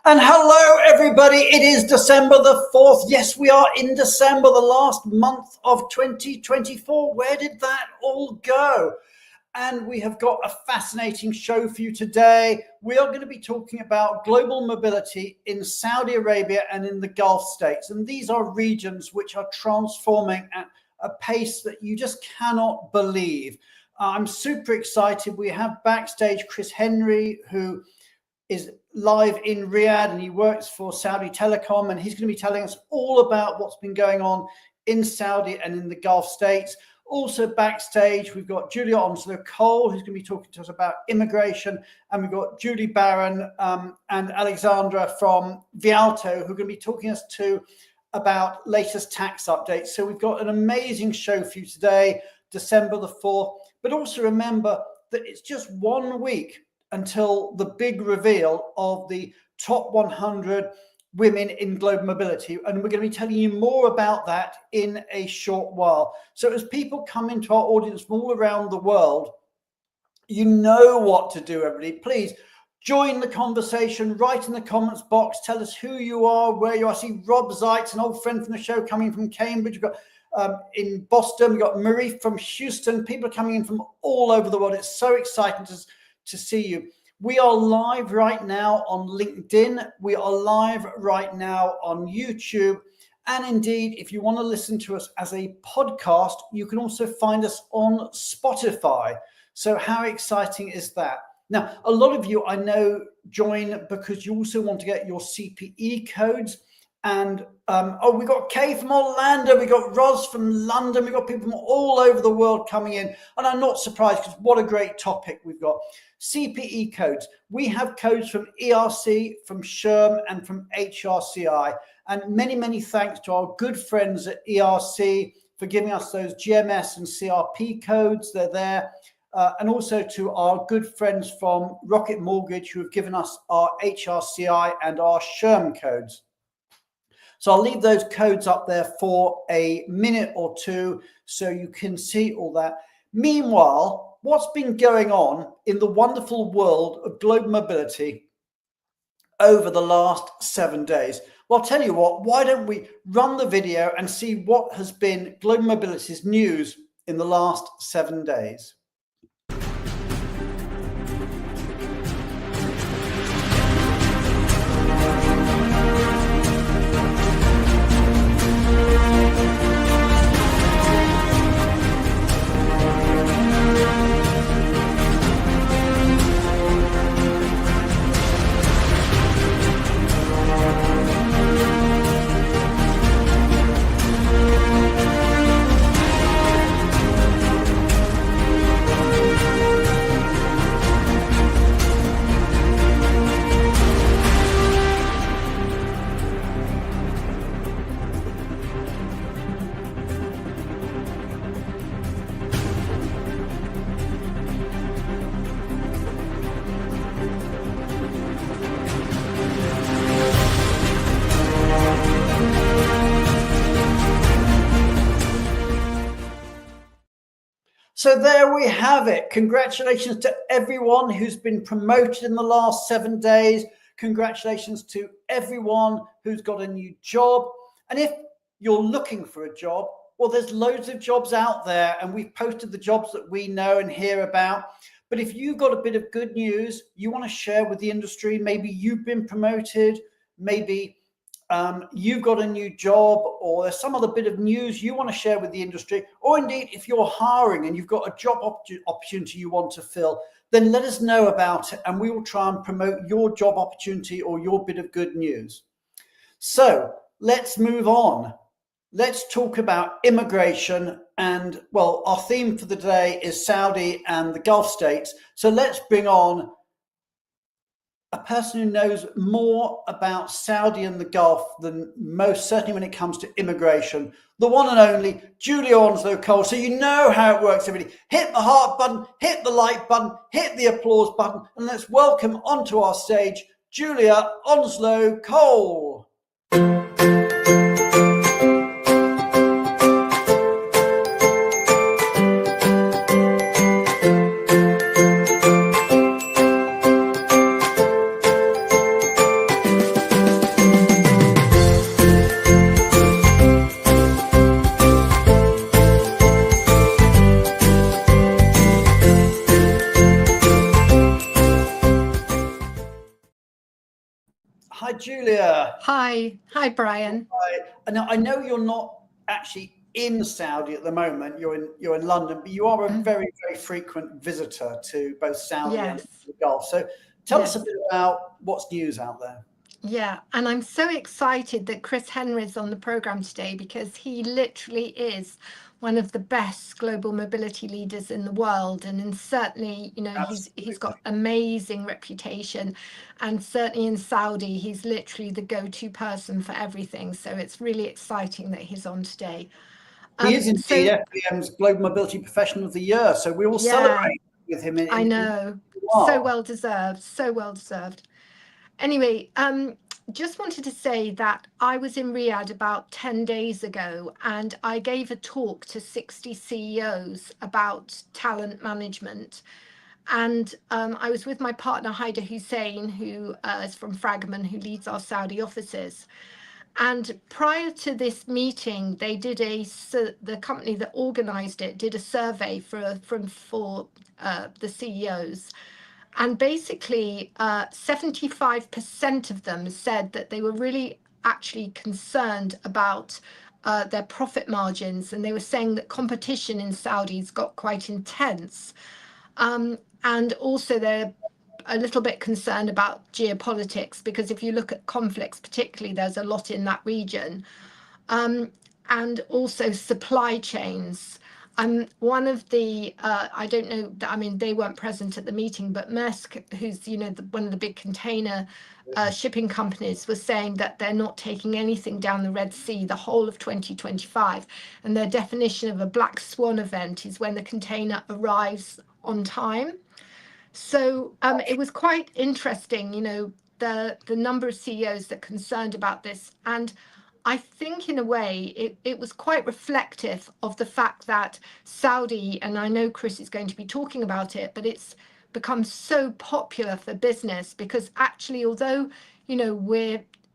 And hello, everybody. It is December the 4th. Yes, we are in December, the last month of 2024. Where did that all go? And we have got a fascinating show for you today. We are going to be talking about global mobility in Saudi Arabia and in the Gulf states. And these are regions which are transforming at a pace that you just cannot believe. I'm super excited. We have backstage Chris Henry, who is live in Riyadh, and he works for Saudi Telecom, and he's going to be telling us all about what's been going on in Saudi and in the Gulf states. Also backstage, we've got Julia Onslow-Cole, who's going to be talking to us about immigration, and we've got Julie Barron and Alexandra from Vialto, who are going to be talking us to about latest tax updates. So we've got an amazing show for you today, December the 4th. But also remember that it's just 1 week until the big reveal of the top 100 women in global mobility. And we're going to be telling you more about that in a short while. So as people come into our audience from all around the world, you know what to do, everybody. Please join the conversation, write in the comments box, tell us who you are, where you are. I see Rob Zeitz, an old friend from the show, coming from Cambridge. We've got in Boston, we've got Marie from Houston. People are coming in from all over the world. It's so exciting to see you. We are live right now on LinkedIn. We are live right now on YouTube. And indeed, if you want to listen to us as a podcast, you can also find us on Spotify. So how exciting is that? Now, a lot of you I know join because you also want to get your CPE codes. And we got Kay from Orlando, we got Roz from London, we got people from all over the world coming in. And I'm not surprised, because what a great topic we've got. CPE codes. We have codes from ERC, from SHRM, and from HRCI. And many, many thanks to our good friends at ERC for giving us those GMS and CRP codes. They're there. And also to our good friends from Rocket Mortgage, who have given us our HRCI and our SHRM codes. So I'll leave those codes up there for a minute or two so you can see all that. Meanwhile, what's been going on in the wonderful world of global mobility over the last 7 days? Well, I'll tell you what, why don't we run the video and see what has been global mobility's news in the last 7 days. So there we have it. Congratulations to everyone who's been promoted in the last 7 days. Congratulations to everyone who's got a new job. And if you're looking for a job, well, there's loads of jobs out there, and we've posted the jobs that we know and hear about. But if you've got a bit of good news you want to share with the industry, maybe you've been promoted, maybe you've got a new job, or there's some other bit of news you want to share with the industry, or indeed if you're hiring and you've got a job opportunity you want to fill, then let us know about it and we will try and promote your job opportunity or your bit of good news. So let's move on. Let's talk about immigration. And well, our theme for the day is Saudi and the Gulf states. So let's bring on a person who knows more about Saudi and the Gulf than most, certainly when it comes to immigration, the one and only Julia Onslow-Cole. So you know how it works, everybody. Hit the heart button, hit the like button, hit the applause button, and let's welcome onto our stage Julia Onslow-Cole. Hi, Julia. Hi, Brian. Hi. Now, I know you're not actually in Saudi at the moment. You're in London, but you are a very, very frequent visitor to both Saudi and the Gulf. So tell us a bit about what's news out there. Yeah, and I'm so excited that Chris Henry's on the program today because he literally is one of the best global mobility leaders in the world, and certainly, you know, he's got amazing reputation, and certainly in Saudi, he's literally the go-to person for everything. So it's really exciting that he's on today. He is indeed FBM's Global Mobility Professional of the Year, so we will celebrate with him. I know, so well deserved, so well deserved. Anyway, just wanted to say that I was in Riyadh about 10 days ago and I gave a talk to 60 CEOs about talent management. And I was with my partner, Haida Hussein, who is from Fragman, who leads our Saudi offices. And prior to this meeting, they did the company that organized it did a survey for the CEOs. And basically, 75% of them said that they were really actually concerned about their profit margins. And they were saying that competition in Saudi's got quite intense. And also they're a little bit concerned about geopolitics, because if you look at conflicts, particularly, there's a lot in that region. And also supply chains. One of the, I don't know, I mean, they weren't present at the meeting, but Maersk, who's, you know, one of the big container shipping companies, was saying that they're not taking anything down the Red Sea the whole of 2025. And their definition of a black swan event is when the container arrives on time. So it was quite interesting, you know, the number of CEOs that are concerned about this. And I think in a way it was quite reflective of the fact that Saudi, and I know Chris is going to be talking about it, but it's become so popular for business because actually, although, you know,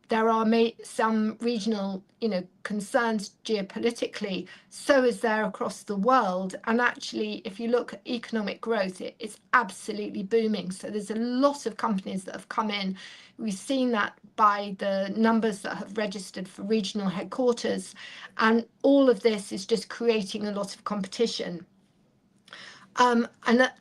there are some regional, you know, concerns geopolitically, so is there across the world. And actually, if you look at economic growth, it's absolutely booming. So there's a lot of companies that have come in. We've seen that by the numbers that have registered for regional headquarters. And all of this is just creating a lot of competition. And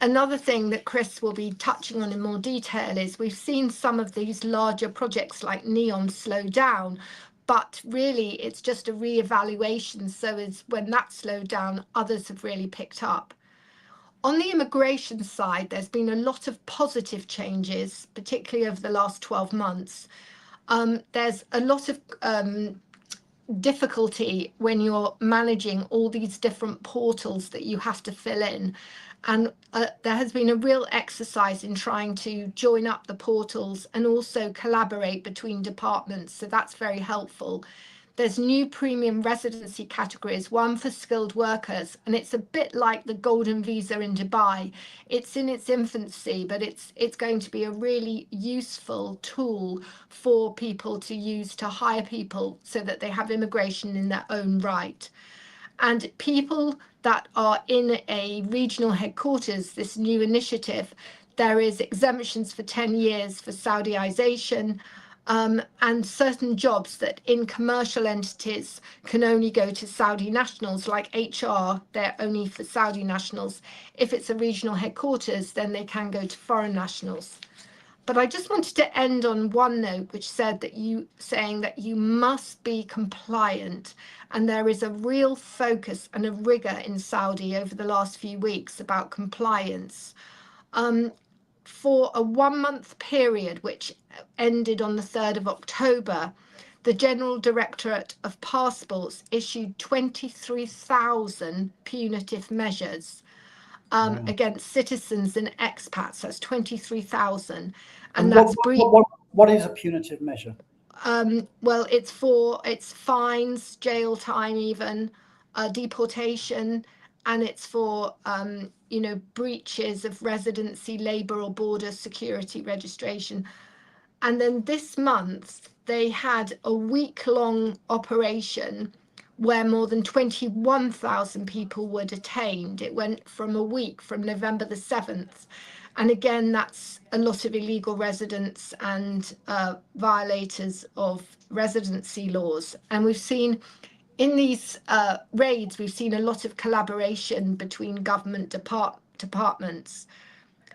another thing that Chris will be touching on in more detail is we've seen some of these larger projects like NEOM slow down, but really it's just a re-evaluation. So as when that slowed down, others have really picked up. On the immigration side, there's been a lot of positive changes, particularly over the last 12 months. There's a lot of difficulty when you're managing all these different portals that you have to fill in. And there has been a real exercise in trying to join up the portals and also collaborate between departments. So that's very helpful. There's new premium residency categories, one for skilled workers, and it's a bit like the golden visa in Dubai. It's in its infancy, but it's going to be a really useful tool for people to use to hire people so that they have immigration in their own right. And people that are in a regional headquarters, this new initiative, there is exemptions for 10 years for Saudiization, and certain jobs that in commercial entities can only go to Saudi nationals, like HR, they're only for Saudi nationals. If it's a regional headquarters, then they can go to foreign nationals. But I just wanted to end on one note, which said that saying that you must be compliant. And there is a real focus and a rigor in Saudi over the last few weeks about compliance. For a 1-month period, which ended on the 3rd of October, the General Directorate of Passports issued 23,000 punitive measures against citizens and expats. That's 23,000. And that's what is a punitive measure? Well, it's fines, jail time, even deportation, and it's for breaches of residency, labour or border security registration. And then this month they had a week-long operation where more than 21,000 people were detained. It went from a week, from November the 7th. And again, that's a lot of illegal residents and violators of residency laws. And we've seen in these raids, we've seen a lot of collaboration between government departments.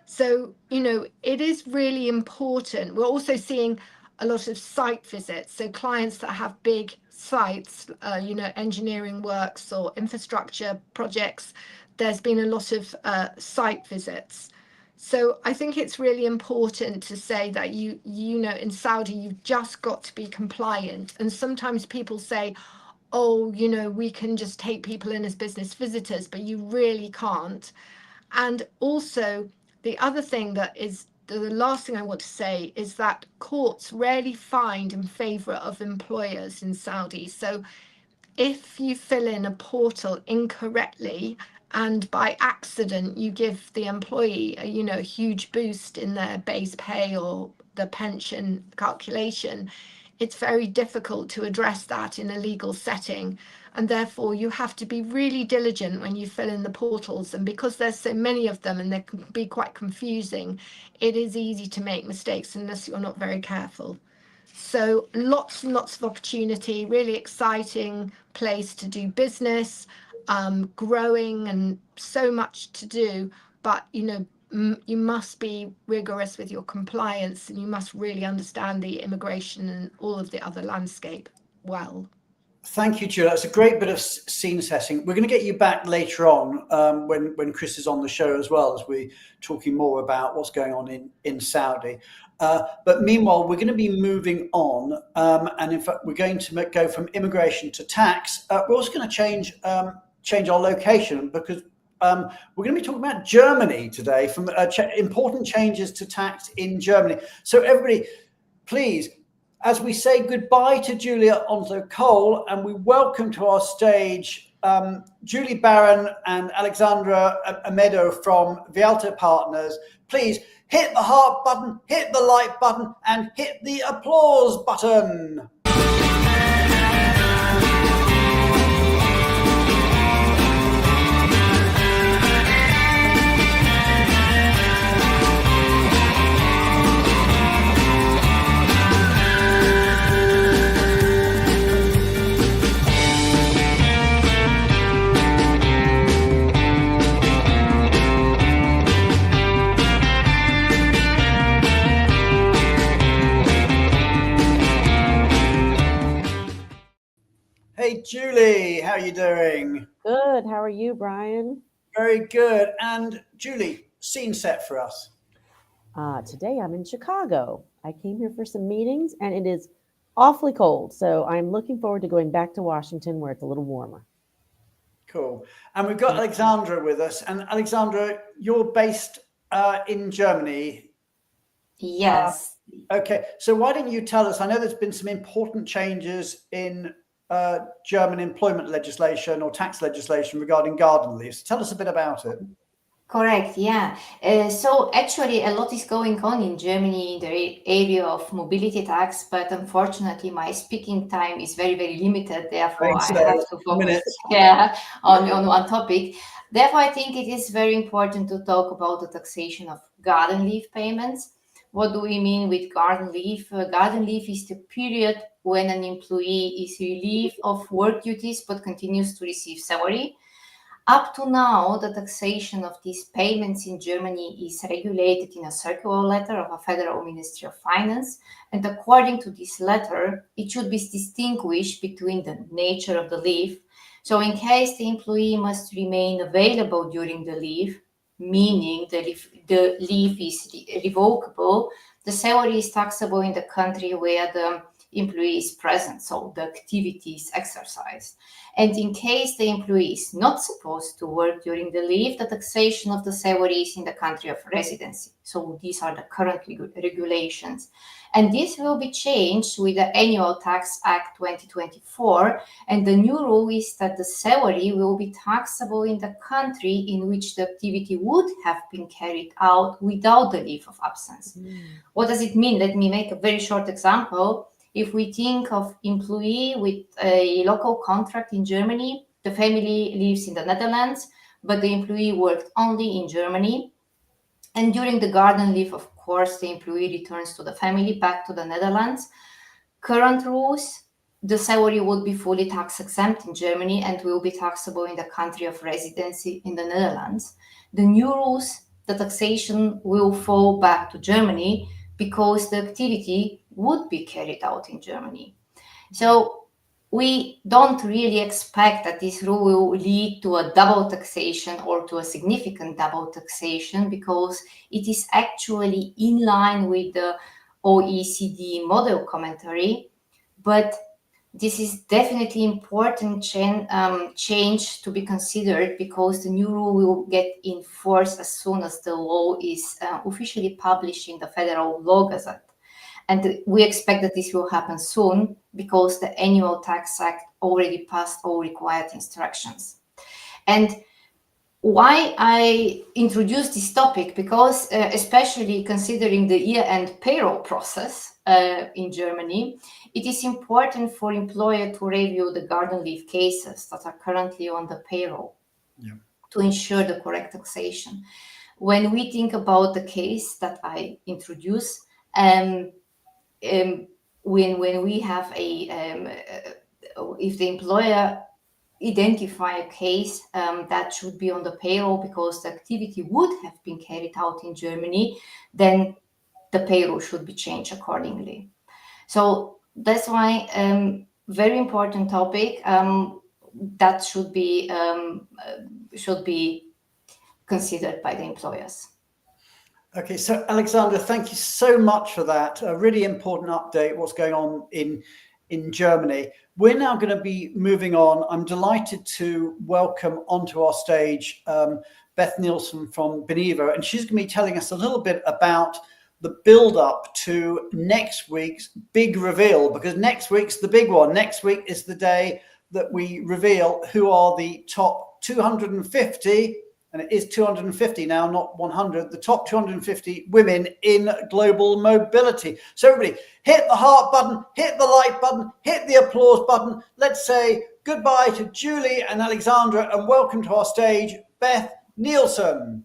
So, it is really important. We're also seeing a lot of site visits. So clients that have big sites, engineering works or infrastructure projects, there's been a lot of site visits. So I think it's really important to say that in Saudi, you've just got to be compliant. And sometimes people say, oh, we can just take people in as business visitors, but you really can't. And also, the other thing that is the last thing I want to say is that courts rarely find in favor of employers in Saudi. So if you fill in a portal incorrectly and by accident you give the employee a huge boost in their base pay or the pension calculation, it's very difficult to address that in a legal setting. And therefore you have to be really diligent when you fill in the portals. And because there's so many of them and they can be quite confusing, it is easy to make mistakes unless you're not very careful. So lots and lots of opportunity, really exciting place to do business, growing, and so much to do. But, you must be rigorous with your compliance, and you must really understand the immigration and all of the other landscape well. Thank you, Julia. That's a great bit of scene setting. We're going to get you back later on when Chris is on the show as well, as we're talking more about what's going on in Saudi. But meanwhile, we're going to be moving on. And in fact, we're going to go from immigration to tax. We're also going to change our location, because we're going to be talking about Germany today, from important changes to tax in Germany. So everybody, please, as we say goodbye to Julia Onslow-Cole, and we welcome to our stage Julie Barron and Alexandra Amedo from Vialto Partners, please hit the heart button, hit the like button, and hit the applause button. Hey, Julie, how are you doing? Good. How are you, Brian? Very good. And Julie, scene set for us. Today I'm in Chicago. I came here for some meetings, and it is awfully cold. So I'm looking forward to going back to Washington, where it's a little warmer. Cool. And we've got Alexandra with us. And Alexandra, you're based in Germany. Yes. Okay. So why don't you tell us, I know there's been some important changes in German employment legislation or tax legislation regarding garden leaves. Tell us a bit about it. Correct, yeah. So actually a lot is going on in Germany in the area of mobility tax, but unfortunately my speaking time is very, very limited. Therefore, I have to focus on one topic. Therefore, I think it is very important to talk about the taxation of garden leave payments. What do we mean with garden leave? Garden leave is the period when an employee is relieved of work duties but continues to receive salary. Up to now, the taxation of these payments in Germany is regulated in a circular letter of a Federal Ministry of Finance. And according to this letter, it should be distinguished between the nature of the leave. So in case the employee must remain available during the leave, meaning the leave is revocable, the salary is taxable in the country where the employee is present, so the activity is exercised. And in case the employee is not supposed to work during the leave, the taxation of the salary is in the country of residency. So these are the current regulations. And this will be changed with the Annual Tax Act 2024. And the new rule is that the salary will be taxable in the country in which the activity would have been carried out without the leave of absence. What does it mean? Let me make a very short example. If we think of employee with a local contract in Germany, the family lives in the Netherlands, but the employee worked only in Germany. And during the garden leave, of course, the employee returns to the family back to the Netherlands. Current rules, the salary would be fully tax exempt in Germany and will be taxable in the country of residency in the Netherlands. The new rules, the taxation will fall back to Germany because the activity would be carried out in Germany. So we don't really expect that this rule will lead to a double taxation or to a significant double taxation, because it is actually in line with the OECD model commentary. But this is definitely important change to be considered, because the new rule will get in force as soon as the law is officially published in the Federal Law Gazette. And we expect that this will happen soon, because the Annual Tax Act already passed all required instructions. And why I introduced this topic, because especially considering the year-end payroll process in Germany, it is important for employer to review the garden leave cases that are currently on the payroll to ensure the correct taxation. When we think about the case that I introduced, when we have if the employer identify a case that should be on the payroll because the activity would have been carried out in Germany, then the payroll should be changed accordingly. So that's why very important topic that should be considered by the employers. Okay, so Alexandra, thank you so much for that. A really important update, what's going on in Germany. We're now going to be moving on. I'm delighted to welcome onto our stage Beth Nielsen from Beneva, and she's going to be telling us a little bit about the build up to next week's big reveal, because next week's the big one. Next week is the day that we reveal who are the top 250, and it is 250 now, not 100, the top 250 women in global mobility. So everybody, hit the heart button, hit the like button, hit the applause button. Let's say goodbye to Julie and Alexandra, and welcome to our stage, Beth Nielsen.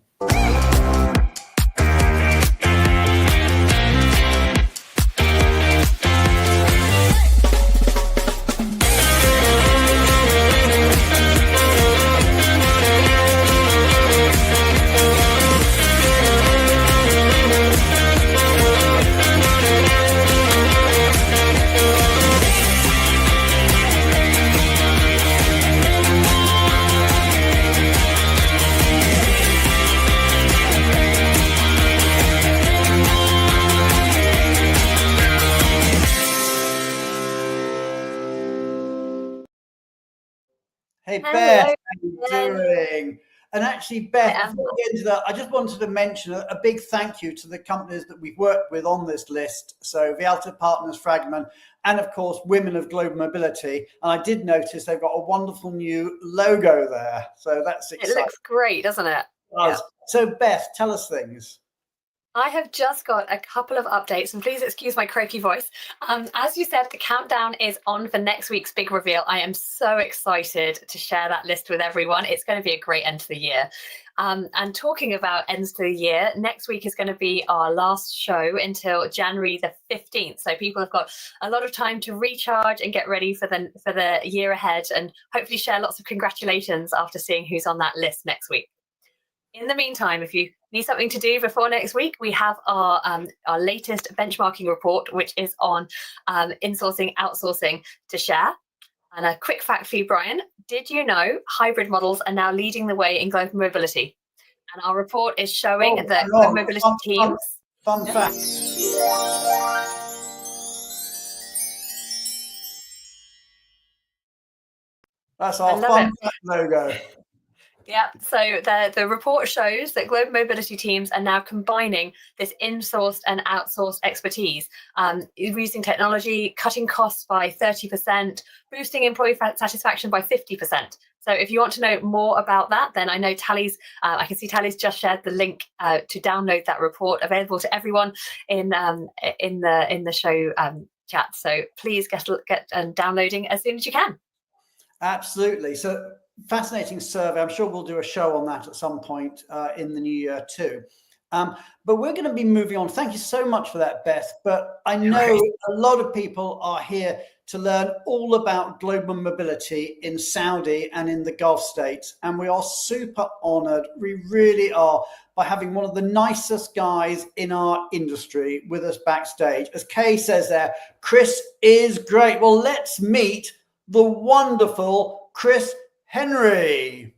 Hey, Beth, how you doing? And actually, Beth, before we get into that, I just wanted to mention a big thank you to the companies that we've worked with on this list. So Vialta Partners, Fragment, and of course, Women of Global Mobility. And I did notice they've got a wonderful new logo there. So that's exciting. It looks great, doesn't it? does. So Beth, tell us things. I have just got a couple of updates, and please excuse my croaky voice. As you said, the countdown is on for next week's big reveal. I am so excited to share that list with everyone. It's going to be a great end to the year. And talking about ends to the year, next week is going to be our last show until January the 15th. So people have got a lot of time to recharge and get ready for the year ahead, and hopefully share lots of congratulations after seeing who's on that list next week. In the meantime, if you need something to do before next week, we have our latest benchmarking report, which is on insourcing, outsourcing to share. And a quick fact for you, Brian, did you know hybrid models are now leading the way in global mobility? And our report is showing that global mobility teams... Fun fact. That's our fun fact logo. Yeah, so the report shows that global mobility teams are now combining this insourced and outsourced expertise, using technology, cutting costs by 30%, boosting employee satisfaction by 50%. So if you want to know more about that, then I know Tally's, I can see Tally's just shared the link to download that report, available to everyone in the show chat. So please get downloading as soon as you can. Absolutely. So fascinating survey. I'm sure we'll do a show on that at some point in the new year too. But we're going to be moving on. Thank you so much for that, Beth. But I know a lot of people are here to learn all about global mobility in Saudi and in the Gulf states. And we are super honored. We really are, by having one of the nicest guys in our industry with us backstage. As Kay says there, Chris is great. Well, let's meet the wonderful Chris Henry.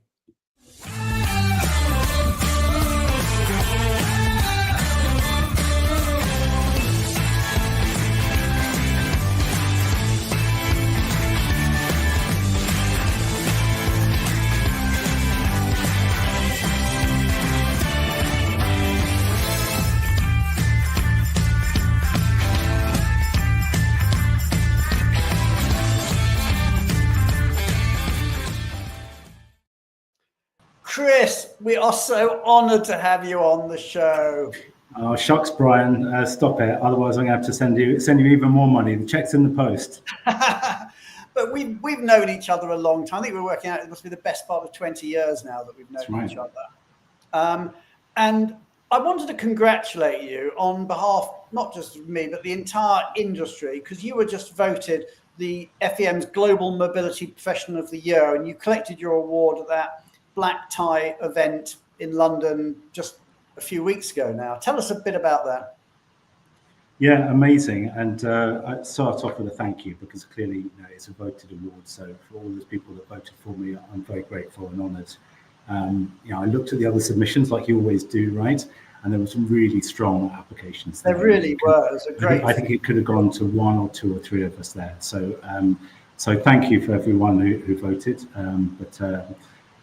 Chris, we are so honored to have you on the show. Oh, shucks, Brian, stop it. Otherwise, I'm going to have to send you even more money. The check's in the post. But we've known each other a long time. I think we're working out, it must be the best part of 20 years now that we've known each other. And I wanted to congratulate you on behalf, not just of me, but the entire industry, because you were just voted the FEM's Global Mobility Professional of the Year, and you collected your award at that black tie event in London just a few weeks ago now. Tell us a bit about that. Yeah, amazing. And I start off with a thank you, because clearly it's a voted award. So for all those people that voted for me, I'm very grateful and honoured. I looked at the other submissions like you always do, right? And there were some really strong applications. There really were. It was a great. I think it could have gone to one or two or three of us there. So thank you for everyone who voted.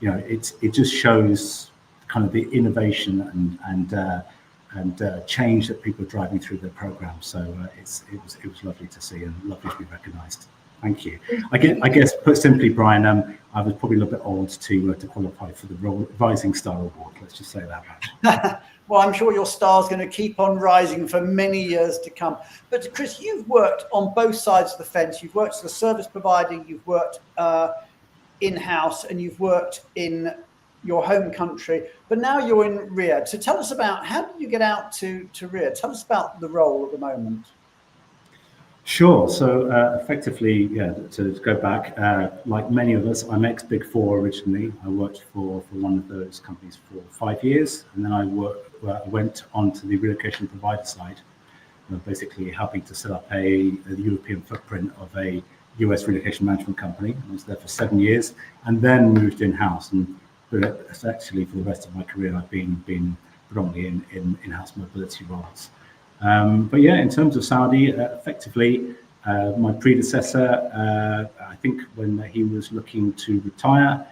It just shows kind of the innovation and change that people are driving through their program. So it was lovely to see and lovely to be recognised. Thank you. I guess put simply, Brian, I was probably a little bit old to qualify for the Rising Star Award. Let's just say that much. Well, I'm sure your star's going to keep on rising for many years to come. But Chris, you've worked on both sides of the fence. You've worked as a service provider, you've worked in-house, and you've worked in your home country, but now you're in Riyadh. So tell us about, how did you get out to Riyadh? Tell us about the role at the moment. Sure. So effectively, to go back, like many of us, I'm ex-Big Four originally. I worked for one of those companies for 5 years, and then I went on to the relocation provider side, basically helping to set up the European footprint of a US relocation management company. I was there for 7 years, and then moved in-house. And actually, for the rest of my career, I've been predominantly in-house mobility roles. But yeah, in terms of Saudi, effectively, my predecessor, I think when he was looking to retire,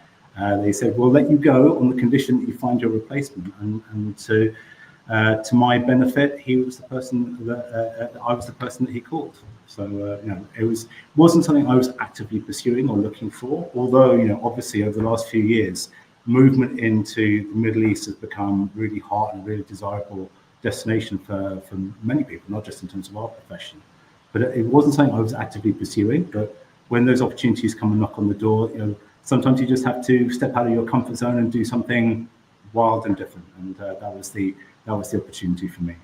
they said, we'll let you go on the condition that you find your replacement. And to my benefit, he was the person that I was the person that he called. So it wasn't something I was actively pursuing or looking for. Although obviously over the last few years, movement into the Middle East has become really hot and really desirable destination for many people, not just in terms of our profession. But it wasn't something I was actively pursuing. But when those opportunities come and knock on the door, sometimes you just have to step out of your comfort zone and do something wild and different. And that was the opportunity for me.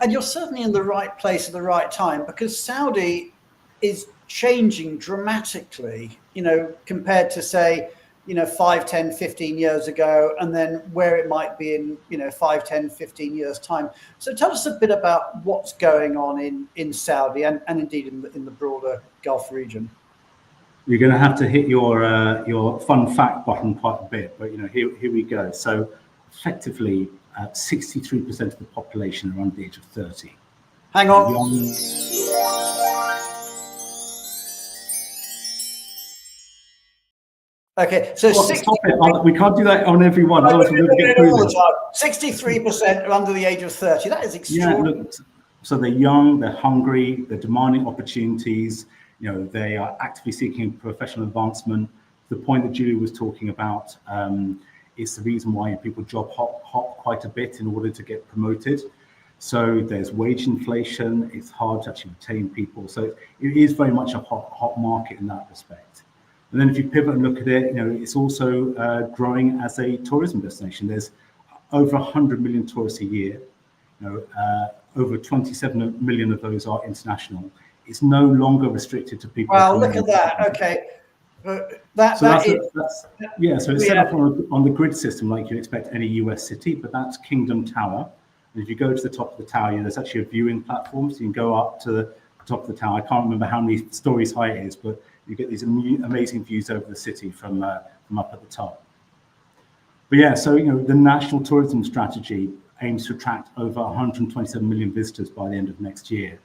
And you're certainly in the right place at the right time, because Saudi is changing dramatically, compared to, say, 5, 10, 15 years ago, and then where it might be in, 5, 10, 15 years time. So tell us a bit about what's going on in Saudi and indeed in the broader Gulf region. You're going to have to hit your fun fact button quite a bit, but here we go. So effectively, 63% of the population are under the age of 30. Hang on. Okay, so we can't do that on every one. 63% are under the age of 30. That is extraordinary. Yeah, look, so they're young, they're hungry, they're demanding opportunities. They are actively seeking professional advancement. The point that Julie was talking about is the reason why people job hop quite a bit in order to get promoted. So there's wage inflation. It's hard to actually retain people. So it is very much a hot market in that respect. And then if you pivot and look at it, it's also growing as a tourism destination. There's over 100 million tourists a year. Over 27 million of those are international. It's no longer restricted to people. Well, look at that. Okay. So it's set up on the grid system like you'd expect any US city, but that's Kingdom Tower. And if you go to the top of the tower, there's actually a viewing platform, so you can go up to the top of the tower. I can't remember how many stories high it is, but you get these amazing views over the city from up at the top. But yeah, so the national tourism strategy aims to attract over 127 million visitors by the end of next year.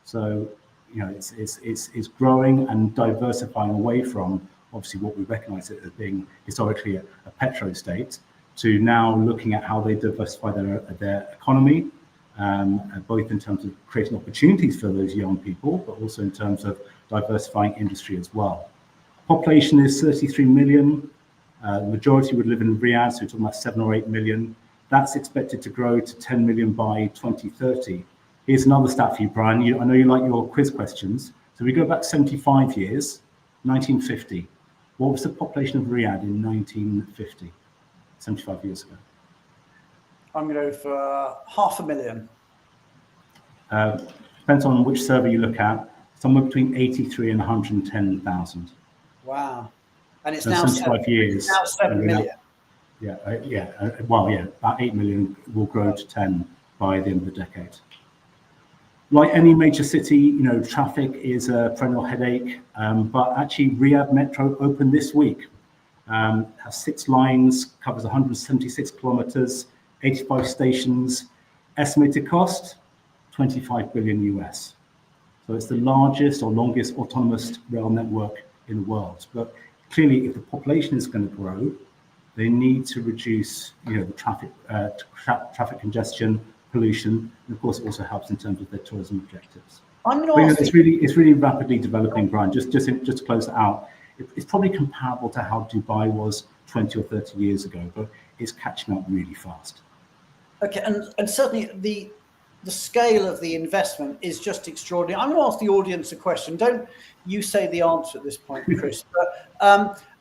So it's growing and diversifying away from obviously what we recognise as being historically a petro state, to now looking at how they diversify their economy, both in terms of creating opportunities for those young people, but also in terms of diversifying industry as well. Population is 33 million. The majority would live in Riyadh, so we're talking about 7 or 8 million. That's expected to grow to 10 million by 2030. Here's another stat for you, Brian. I know you like your quiz questions. So we go back 75 years, 1950. What was the population of Riyadh in 1950, 75 years ago? I'm going to go for 500,000. Depends on which survey you look at. Somewhere between 83 and 110,000. Wow. And it's so now 75 years. Now 7 million. About 8 million will grow to 10 by the end of the decade. Like any major city, traffic is a perennial headache, but actually Riyadh Metro opened this week. Has 6 lines, covers 176 kilometers, 85 stations, estimated cost, 25 billion US. So it's the largest or longest autonomous rail network in the world. But clearly, if the population is going to grow, they need to reduce, the traffic congestion, pollution, and of course, it also helps in terms of their tourism objectives. It's really rapidly developing, Brian. Just to close that out, it's probably comparable to how Dubai was 20 or 30 years ago, but it's catching up really fast. Okay, and certainly the scale of the investment is just extraordinary. I'm going to ask the audience a question. Don't you say the answer at this point, Chris,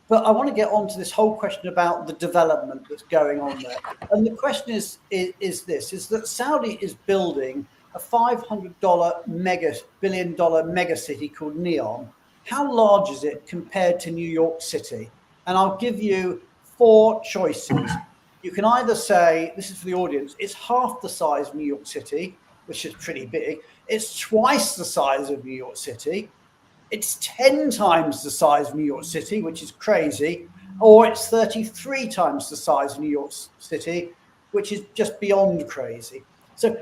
but I want to get on to this whole question about the development that's going on there. And the question is that Saudi is building a $500 billion mega city called NEOM. How large is it compared to New York City? And I'll give you 4 choices. You can either say, this is for the audience, it's half the size of New York City, which is pretty big. It's twice the size of New York City. It's 10 times the size of New York City, which is crazy. Or it's 33 times the size of New York City, which is just beyond crazy. So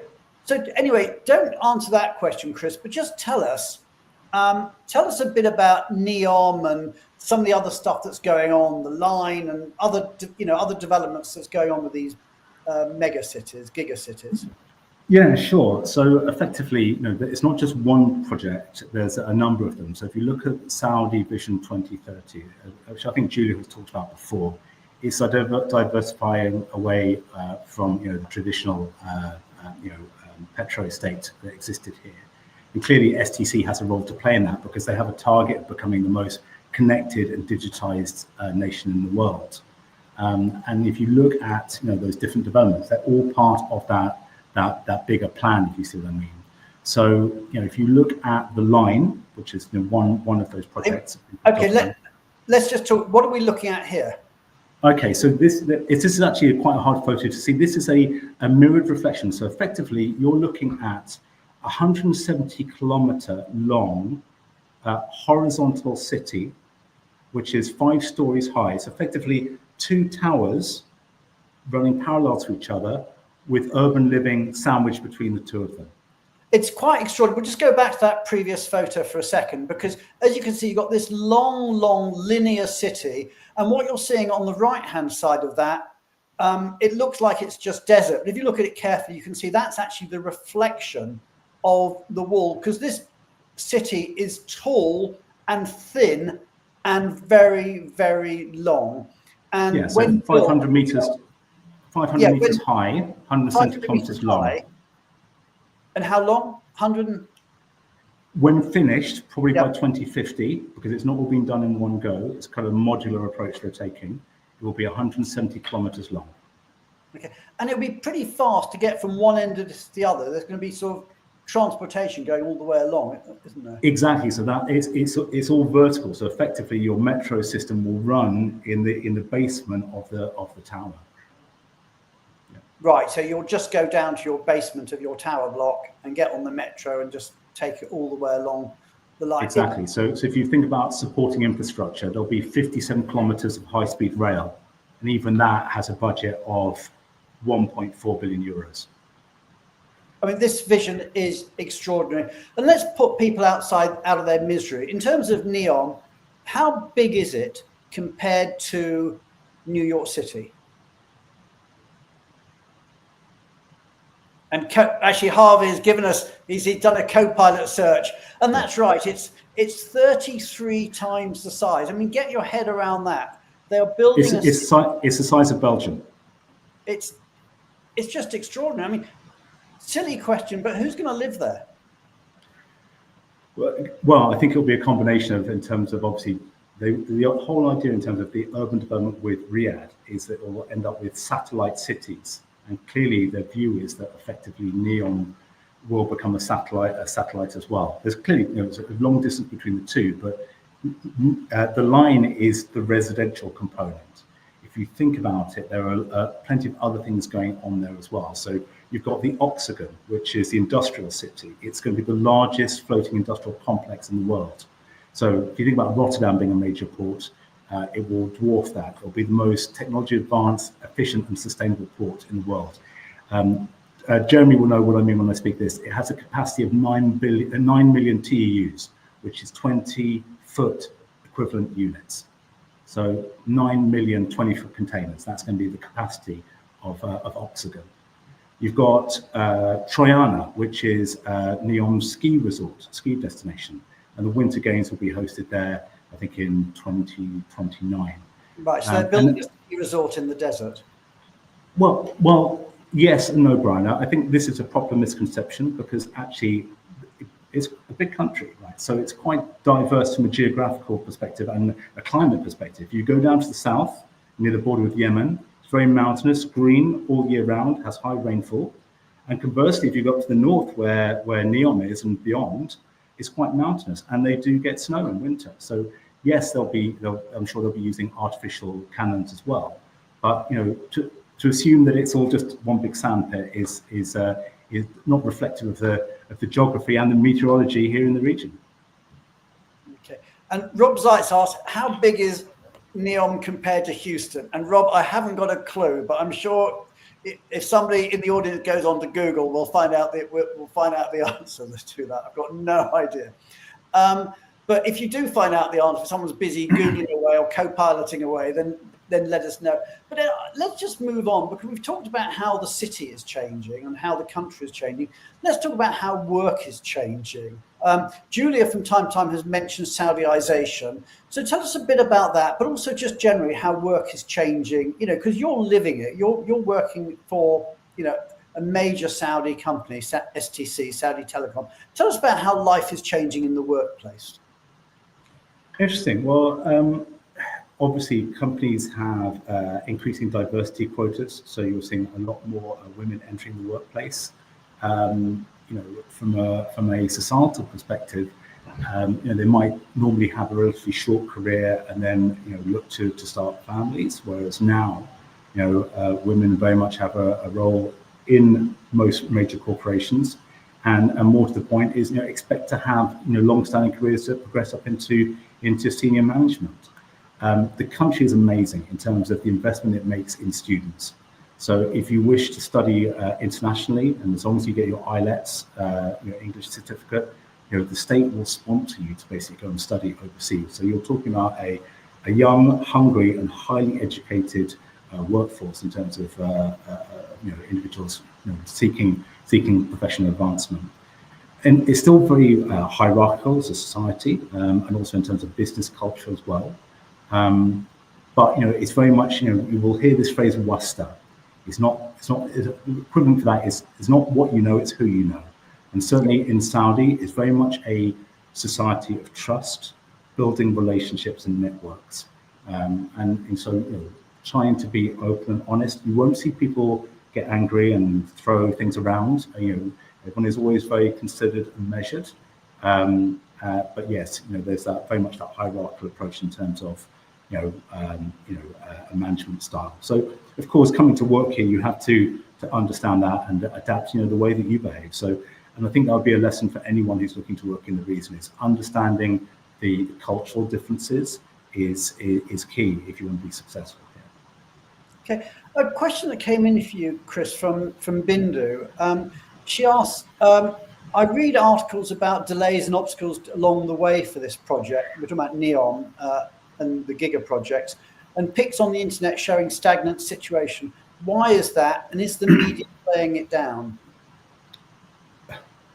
anyway, don't answer that question, Chris, but just tell us a bit about NEOM and some of the other stuff that's going on, the line and other developments that's going on with these mega cities, giga cities. Yeah, sure. So effectively, it's not just one project. There's a number of them. So if you look at Saudi Vision 2030, which I think Julia has talked about before, it's diversifying away from the traditional petro state that existed here. And clearly STC has a role to play in that because they have a target of becoming the most connected and digitized nation in the world. And if you look at those different developments, they're all part of that bigger plan, if you see what I mean. So if you look at the line, which is one of those projects. Okay, let's just talk. What are we looking at here? Okay, so this is actually quite a hard photo to see. This is a mirrored reflection. So effectively, you're looking at 170-kilometer long horizontal city, which is 5 stories high. It's effectively 2 towers running parallel to each other with urban living sandwiched between the 2 of them. It's quite extraordinary. We'll just go back to that previous photo for a second, because as you can see, you've got this long linear city. And what you're seeing on the right-hand side of that, it looks like it's just desert. But if you look at it carefully, you can see that's actually the reflection of the wall, because this city is tall and thin and very, very long. And yeah, so 500 meters, 500 meters high, 170 kilometers long. And how long? 100? When finished, probably by 2050, because it's not all been done in one go. It's kind of a modular approach they're taking. It will be 170 kilometers long. Okay, and it'll be pretty fast to get from one end to the other. There's going to be sort of transportation going all the way along, isn't there? Exactly. So that it's all vertical. So effectively, your metro system will run in the basement of the tower. Right, so you'll just go down to your basement of your tower block and get on the metro and just take it all the way along the line. Exactly. So if you think about supporting infrastructure, there'll be 57 kilometers of high-speed rail, and even that has a budget of 1.4 billion euros. I mean, this vision is extraordinary. And let's put people out of their misery. In terms of NEOM, how big is it compared to New York City? And actually, Harvey has given us, he's done a co-pilot search, and that's right. It's 33 times the size. I mean, get your head around that. They are building. It's the size of Belgium. It's just extraordinary. I mean, silly question, but who's going to live there? Well, I think it'll be a combination of, in terms of obviously the whole idea in terms of the urban development with Riyadh is that it will end up with satellite cities. And clearly, their view is that effectively NEOM will become a satellite as well. There's clearly there's a long distance between the two, but the line is the residential component. If you think about it, there are plenty of other things going on there as well. So you've got the Octagon, which is the industrial city. It's going to be the largest floating industrial complex in the world. So if you think about Rotterdam being a major port, it will dwarf that. It will be the most technology advanced, efficient and sustainable port in the world. Jeremy will know what I mean when I speak this. It has a capacity of 9 million TEUs, which is 20-foot equivalent units. So 9 million 20-foot containers. That's going to be the capacity of Octagon. You've got Troiana, which is NEOM's ski resort, ski destination. And the Winter Games will be hosted there, I think, in 2029. Right, so they're building a ski resort in the desert. Well, yes and no, Brian. I think this is a proper misconception because actually it's a big country, right? So it's quite diverse from a geographical perspective and a climate perspective. You go down to the south, near the border with Yemen, it's very mountainous, green all year round, has high rainfall. And conversely, if you go up to the north where NEOM is and beyond, it's quite mountainous, and they do get snow in winter. So yes, I'm sure they'll be using artificial cannons as well. But to assume that it's all just one big sandpit is not reflective of the geography and the meteorology here in the region. Okay, and Rob Zeitz asked, how big is NEOM compared to Houston? And Rob, I haven't got a clue, but I'm sure if somebody in the audience goes on to Google, we'll find out the answer to that. I've got no idea. But if you do find out the answer, if someone's busy Googling away or co-piloting away, then then let us know. But let's just move on, because we've talked about how the city is changing and how the country is changing. Let's talk about how work is changing. Julia from time to time has mentioned Saudiization. So tell us a bit about that, but also just generally how work is changing, you know, because you're living it. You're working for, you know, a major Saudi company, STC, Saudi Telecom. Tell us about how life is changing in the workplace. Interesting. Well, obviously, companies have increasing diversity quotas, so you're seeing a lot more women entering the workplace. You know, from a societal perspective, you know, they might normally have a relatively short career and then, you know, look to start families. Whereas now, you know, women very much have a role in most major corporations, and more to the point is, you know, expect to have, you know, long-standing careers that progress up into senior management. The country is amazing in terms of the investment it makes in students. So if you wish to study internationally, and as long as you get your IELTS, your English certificate, you know, the state will sponsor you to basically go and study overseas. So you're talking about a young, hungry, and highly educated workforce in terms of you know, individuals, you know, seeking professional advancement. And it's still very hierarchical as a society, and also in terms of business culture as well. But, you know, it's very much, you know, you will hear this phrase "wasta." It's equivalent to that is not what you know, it's who you know. And certainly in Saudi, it's very much a society of trust, building relationships and networks. And so, you know, trying to be open and honest. You won't see people get angry and throw things around. You know, everyone is always very considered and measured. But yes, you know, there's that very much that hierarchical approach in terms of, a management style. So, of course, coming to work here, you have to understand that and adapt, you know, the way that you behave. So, and I think that would be a lesson for anyone who's looking to work in the region, is understanding the cultural differences is key if you want to be successful here. Okay, a question that came in for you, Chris, from Bindu. She asked, I read articles about delays and obstacles along the way for this project. We're talking about NEOM and the Giga-projects, and pics on the internet showing stagnant situation. Why is that? And is the media playing it down?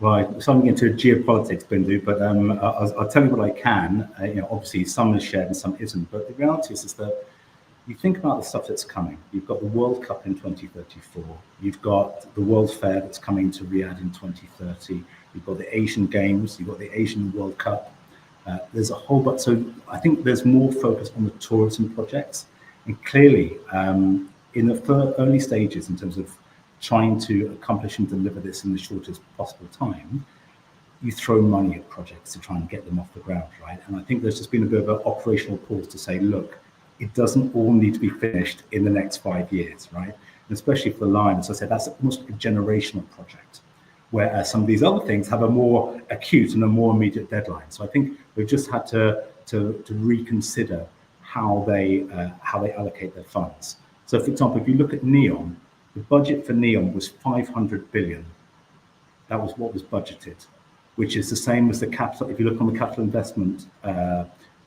Right, so I'm getting into geopolitics, Bindu, but I'll tell you what I can. You know, obviously some is shared and some isn't, but the reality is that you think about the stuff that's coming. You've got the World Cup in 2034. You've got the World Fair that's coming to Riyadh in 2030. You've got the Asian Games. You've got the Asian World Cup. There's a whole bunch. So I think there's more focus on the tourism projects. And clearly, in the early stages, in terms of trying to accomplish and deliver this in the shortest possible time, you throw money at projects to try and get them off the ground, right? And I think there's just been a bit of an operational pause to say, look, it doesn't all need to be finished in the next 5 years, right? And especially for the line, as I said, that's almost a generational project, whereas some of these other things have a more acute and a more immediate deadline. So I think we've just had to reconsider how they allocate their funds. So, for example, if you look at NEOM, the budget for NEOM was 500 billion. That was what was budgeted, which is the same as the capital. If you look on the capital investment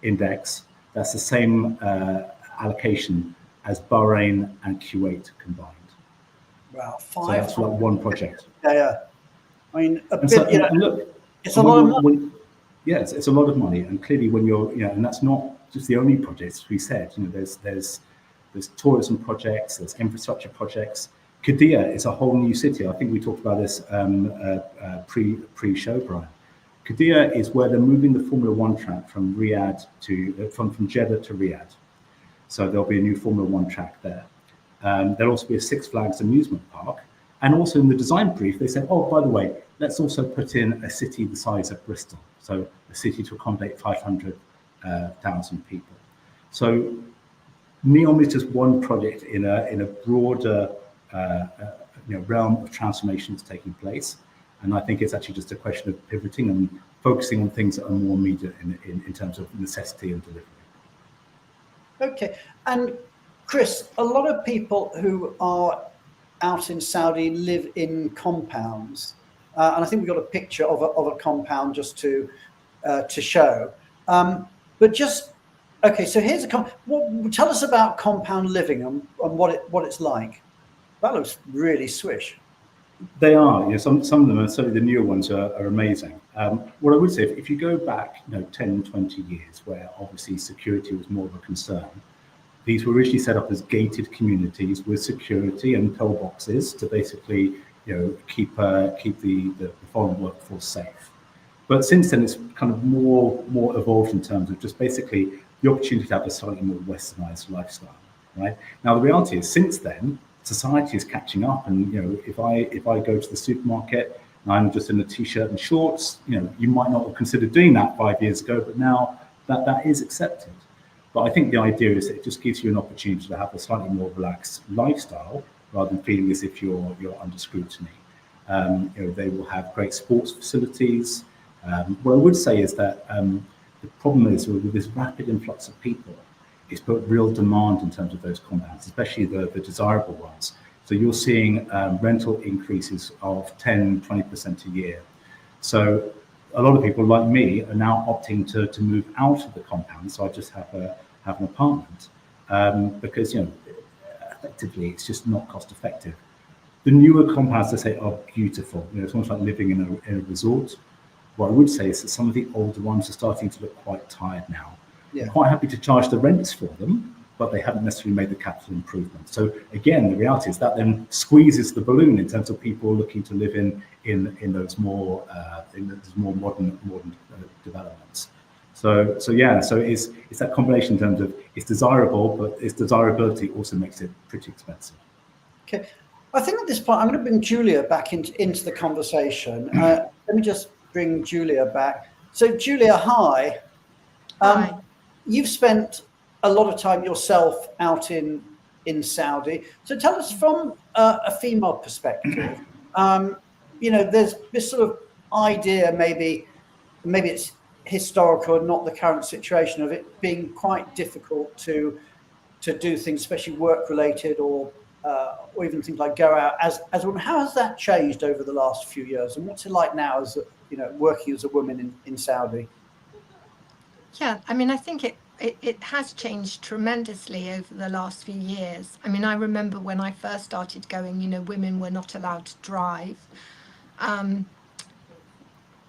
index, that's the same allocation as Bahrain and Kuwait combined. Wow, so that's like one project. Yeah. I mean, look, it's a lot of money. Yes, it's a lot of money, and clearly when you're, you know, and that's not just the only projects we said. You know, there's tourism projects, there's infrastructure projects. Qiddiya is a whole new city. I think we talked about this pre-show, Brian. Qiddiya is where they're moving the Formula One track from Riyadh to from Jeddah to Riyadh. So there'll be a new Formula One track there. There'll also be a Six Flags amusement park. And also in the design brief, they said, oh, by the way, let's also put in a city the size of Bristol. So a city to accommodate 500,000 people. So NEOM is just one project in a broader realm of transformation that's taking place. And I think it's actually just a question of pivoting and focusing on things that are more immediate in terms of necessity and delivery. Okay. And Chris, a lot of people who are out in Saudi live in compounds. And I think we've got a picture of a compound just to show. But just Okay, so here's tell us about compound living and what it's like. That looks really swish. They are, yeah. Some of them are, certainly the newer ones are amazing. What I would say, if you go back, 10, 20 years, where obviously security was more of a concern, these were originally set up as gated communities with security and pillboxes to basically, keep the foreign workforce safe. But since then, it's kind of more evolved in terms of just basically the opportunity to have a slightly more westernized lifestyle, right? Now, the reality is, since then, society is catching up, and if I go to the supermarket and I'm just in a t-shirt and shorts, you might not have considered doing that 5 years ago, but now that is accepted. But I think the idea is that it just gives you an opportunity to have a slightly more relaxed lifestyle rather than feeling as if you're under scrutiny. They will have great sports facilities. What I would say is that the problem is with this rapid influx of people, it's put real demand in terms of those compounds, especially the desirable ones. So you're seeing rental increases of 10, 20% a year. So a lot of people like me are now opting to move out of the compound. So I just have an apartment because, effectively it's just not cost effective. The newer compounds, I say, are beautiful. It's almost like living in a resort. What I would say is that some of the older ones are starting to look quite tired now. Yeah. I'm quite happy to charge the rents for them, but they haven't necessarily made the capital improvement. So again, the reality is that then squeezes the balloon in terms of people looking to live in those more modern developments. So it's that combination in terms of it's desirable, but its desirability also makes it pretty expensive. Okay, I think at this point I'm going to bring Julia back into the conversation. Let me just bring Julia back. So Julia, hi. Hi. You've spent a lot of time yourself out in Saudi. So tell us from a female perspective, there's this sort of idea, maybe it's historical and not the current situation, of it being quite difficult to do things, especially work related or even things like go out as a woman. How has that changed over the last few years, and what's it like now as working as a woman in Saudi? Yeah, I mean, I think it has changed tremendously over the last few years. I mean, I remember when I first started going, women were not allowed to drive.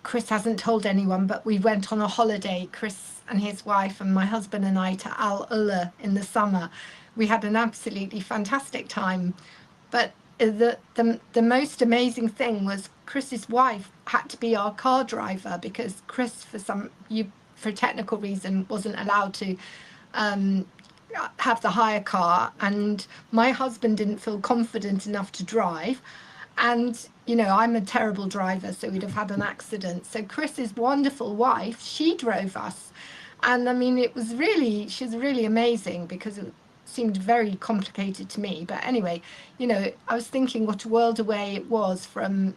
Chris hasn't told anyone, but we went on a holiday, Chris and his wife and my husband and I, to Al Ula in the summer. We had an absolutely fantastic time. But the most amazing thing was Chris's wife had to be our car driver because Chris, for a technical reason, wasn't allowed to have the hire car, and my husband didn't feel confident enough to drive, and I'm a terrible driver, so we'd have had an accident. So Chris's wonderful wife, she drove us, and I mean she's really amazing because it seemed very complicated to me. But anyway, I was thinking what a world away it was from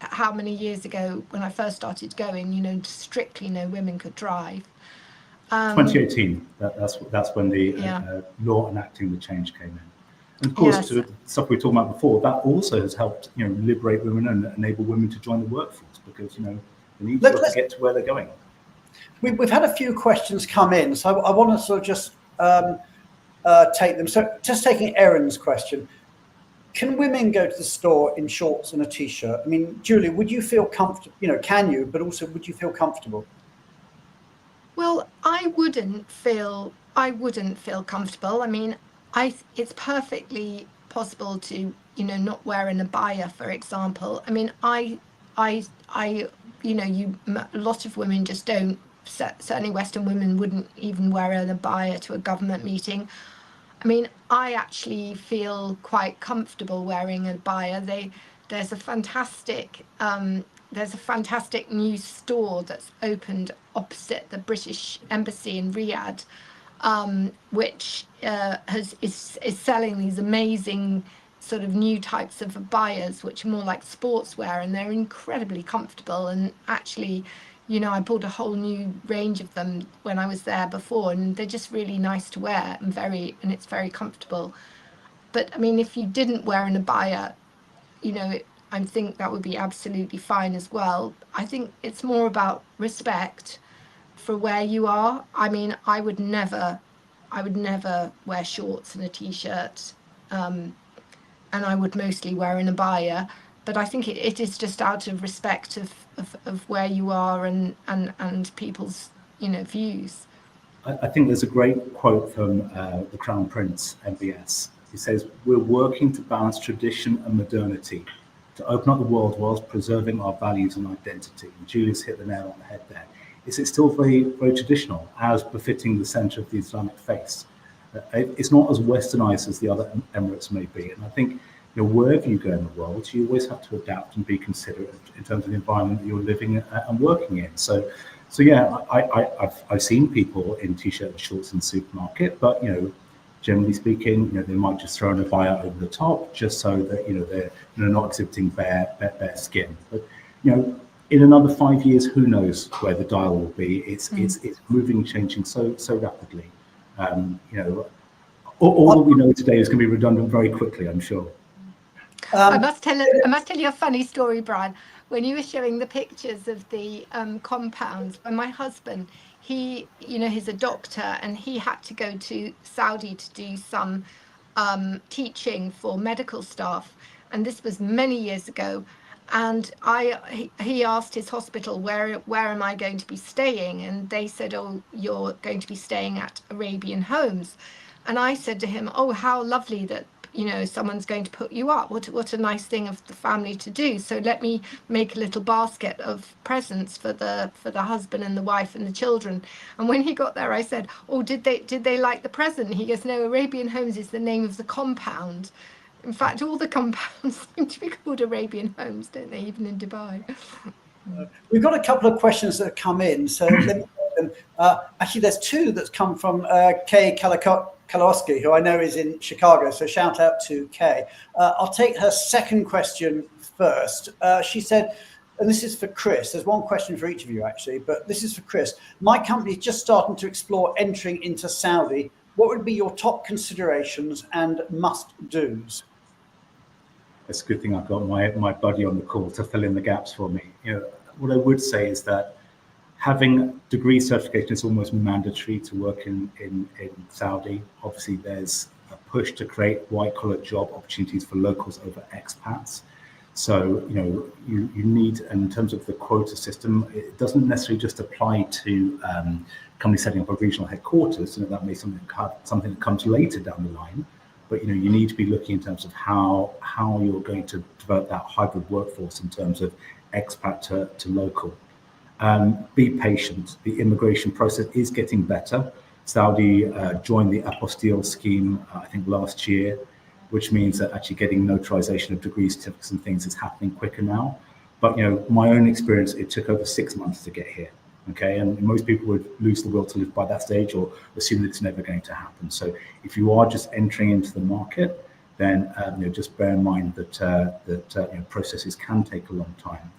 how many years ago when I first started going, strictly no women could drive. 2018, that's when the law enacting the change came in. And of course, to the stuff we were talking about before, that also has helped liberate women and enable women to join the workforce, because they need to get to where they're going. We've had a few questions come in, so I want to sort of just take them. So just taking Erin's question. Can women go to the store in shorts and a t-shirt? I mean, Julie, would you feel comfortable? Can you? But also, would you feel comfortable? Well, I wouldn't feel comfortable. I mean, it's perfectly possible to not wear an abaya, for example. I mean, a lot of women just don't. Certainly, Western women wouldn't even wear an abaya to a government meeting. I mean, I actually feel quite comfortable wearing a abaya. There's a fantastic new store that's opened opposite the British Embassy in Riyadh, which is selling these amazing sort of new types of abayas, which are more like sportswear, and they're incredibly comfortable. And actually, I bought a whole new range of them when I was there before, and they're just really nice to wear and it's very comfortable. But I mean, if you didn't wear an abaya, I think that would be absolutely fine as well. I think it's more about respect for where you are. I mean, I would never wear shorts and a t-shirt, and I would mostly wear an abaya. But I think it is just out of respect of where you are and people's, you know, views. I think there's a great quote from the Crown Prince, MBS. He says, "We're working to balance tradition and modernity, to open up the world whilst preserving our values and identity." And Julius hit the nail on the head there. It's still very, very traditional, as befitting the centre of the Islamic faith. It's not as westernized as the other emirates may be. And I think, you know, wherever you go in the world, you always have to adapt and be considerate in terms of the environment that you're living and working in. So yeah, I've seen people in t-shirt and shorts in the supermarket, but, you know, generally speaking, you know, they might just throw an abaya over the top just so that, you know, they're not exhibiting bare skin. But, you know, in another 5 years, who knows where the dial will be? It's moving, changing so rapidly. You know, all that we know today is going to be redundant very quickly, I'm sure. I must tell you a funny story, Brian. When you were showing the pictures of the compounds, when my husband, he, you know, he's a doctor and he had to go to Saudi to do some teaching for medical staff, and this was many years ago. And he asked his hospital, where am I going to be staying? And they said, oh, you're going to be staying at Arabian Homes. And I said to him, oh, how lovely that, you know, someone's going to put you up. What a nice thing of the family to do. So let me make a little basket of presents for the husband and the wife and the children. And when he got there, I said, oh, did they like the present? He goes, no, Arabian Homes is the name of the compound. In fact, all the compounds seem to be called Arabian Homes, don't they, even in Dubai? We've got a couple of questions that have come in. So let me them. Actually, there's two that's come from Kay Kalowski, who I know is in Chicago. So shout out to Kay. I'll take her second question first. She said, and this is for Chris. There's one question for each of you, actually, but this is for Chris. My company is just starting to explore entering into Saudi. What would be your top considerations and must-dos? It's a good thing I've got my buddy on the call to fill in the gaps for me. You know, what I would say is that having degree certification is almost mandatory to work in Saudi. Obviously, there's a push to create white-collar job opportunities for locals over expats. So, you know, you need, and in terms of the quota system, it doesn't necessarily just apply to companies setting up a regional headquarters. You know, that may be something that comes later down the line. But, you know, you need to be looking in terms of how you're going to develop that hybrid workforce in terms of expat to local. Be patient. The immigration process is getting better. Saudi joined the apostille scheme, I think, last year, which means that actually getting notarization of degree certificates and things is happening quicker now. But, you know, my own experience, it took over 6 months to get here. Okay, and most people would lose the will to live by that stage or assume that it's never going to happen. So if you are just entering into the market, then you know, just bear in mind that you know, processes can take a long time.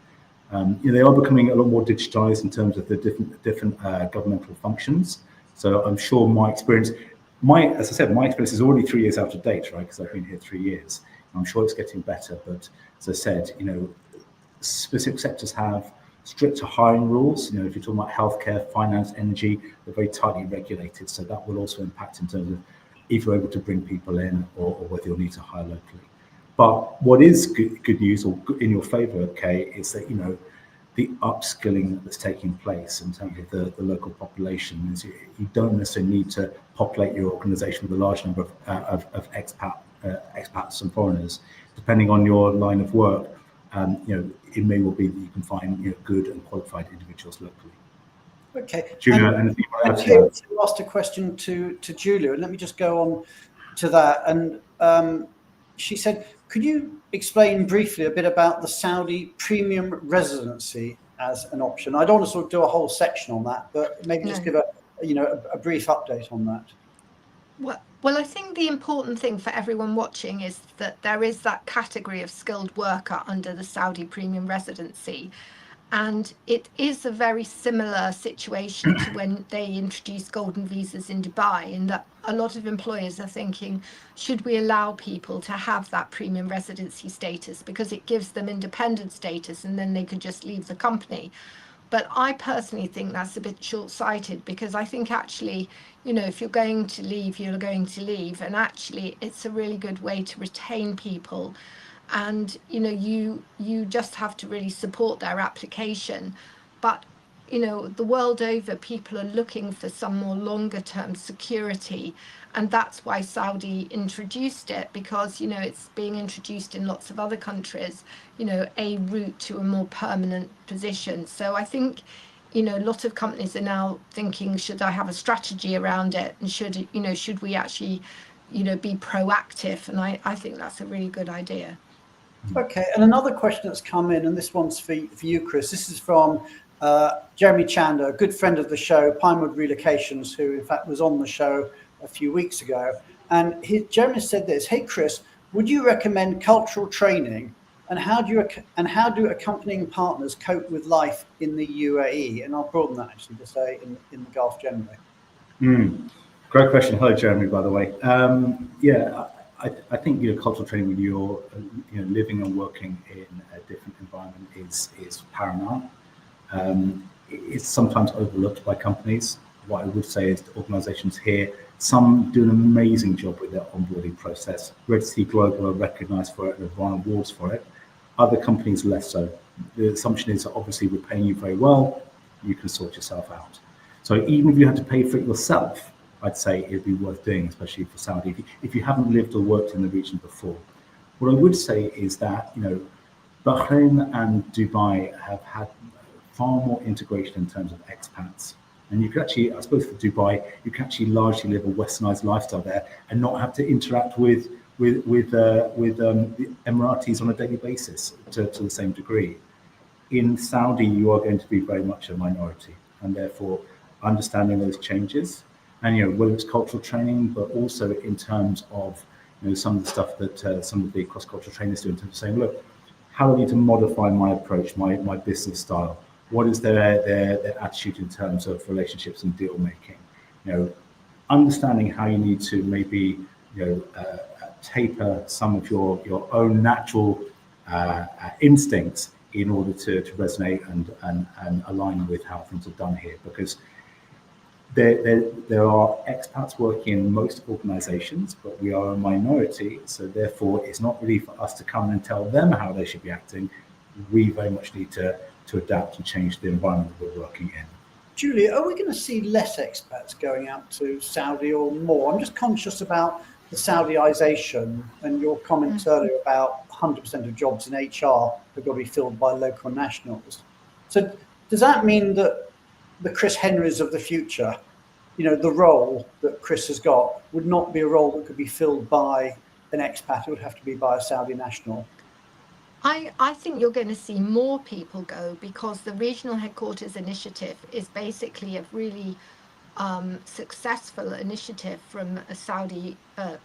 You know, they are becoming a lot more digitized in terms of the different governmental functions. So I'm sure my experience, as I said, my experience is already 3 years out of date, right? Because I've been here 3 years. I'm sure it's getting better, but as I said, you know, specific sectors have stricter hiring rules. You know, if you're talking about healthcare, finance, energy, they're very tightly regulated. So that will also impact in terms of if you're able to bring people in or whether you'll need to hire locally. But what is good news or in your favor, okay, is that, you know, the upskilling that's taking place in terms of the local population is you don't necessarily need to populate your organization with a large number of expats and foreigners. Depending on your line of work, you know, it may well be that you can find, you know, good and qualified individuals locally. Okay. Julia, anything you want to add? I asked a question to Julia, and let me just go on to that. And she said, could you explain briefly a bit about the Saudi premium residency as an option? I don't want to sort of do a whole section on that, but maybe just give a brief update on that. Well, I think the important thing for everyone watching is that there is that category of skilled worker under the Saudi premium residency. And it is a very similar situation to when they introduced golden visas in Dubai, in that a lot of employers are thinking, should we allow people to have that premium residency status because it gives them independent status and then they could just leave the company? But I personally think that's a bit short-sighted, because I think actually, you know, if you're going to leave, you're going to leave. And actually, it's a really good way to retain people. And, you know, you just have to really support their application. But, you know, the world over, people are looking for some more longer term security. And that's why Saudi introduced it, because, you know, it's being introduced in lots of other countries, you know, a route to a more permanent position. So I think, you know, a lot of companies are now thinking, should I have a strategy around it? And should, you know, should we actually, you know, be proactive? And I think that's a really good idea. Okay, and another question that's come in, and this one's for you, Chris. This is from Jeremy Chander, a good friend of the show, Pinewood Relocations, who in fact was on the show a few weeks ago. And Jeremy said this: "Hey Chris, would you recommend cultural training, and how do accompanying partners cope with life in the UAE?" And I'll broaden that actually to say in the Gulf generally. Great question. Hello, Jeremy, by the way. I think cultural training when you're living and working in a different environment is paramount. It's sometimes overlooked by companies. What I would say is the organisations here, some do an amazing job with their onboarding process. Red Sea Global are recognised for it and have won awards for it. Other companies less so. The assumption is that obviously we're paying you very well, you can sort yourself out. So even if you had to pay for it yourself, I'd say it'd be worth doing, especially for Saudi, if you haven't lived or worked in the region before. What I would say is that, Bahrain and Dubai have had far more integration in terms of expats. And you could actually, I suppose for Dubai, you can actually largely live a westernized lifestyle there and not have to interact with the Emiratis on a daily basis to the same degree. In Saudi, you are going to be very much a minority, and therefore understanding those changes. And whether it's cultural training, but also in terms of some of the stuff that some of the cross-cultural trainers do in terms of saying, look, how do I need to modify my approach, my business style? What is their attitude in terms of relationships and deal making? Understanding how you need to maybe taper some of your own natural instincts in order to resonate and align with how things are done here, because there are expats working in most organizations, but we are a minority, so therefore it's not really for us to come and tell them how they should be acting. We very much need to adapt and change the environment that we're working in. Julia, are we going to see less expats going out to Saudi or more? I'm just conscious about the Saudiization and your comments earlier about 100% of jobs in HR have got to be filled by local nationals. So does that mean that the Chris Henrys of the future, the role that Chris has got would not be a role that could be filled by an expat? It would have to be by a Saudi national. I think you're going to see more people go, because the regional headquarters initiative is basically a really successful initiative from a Saudi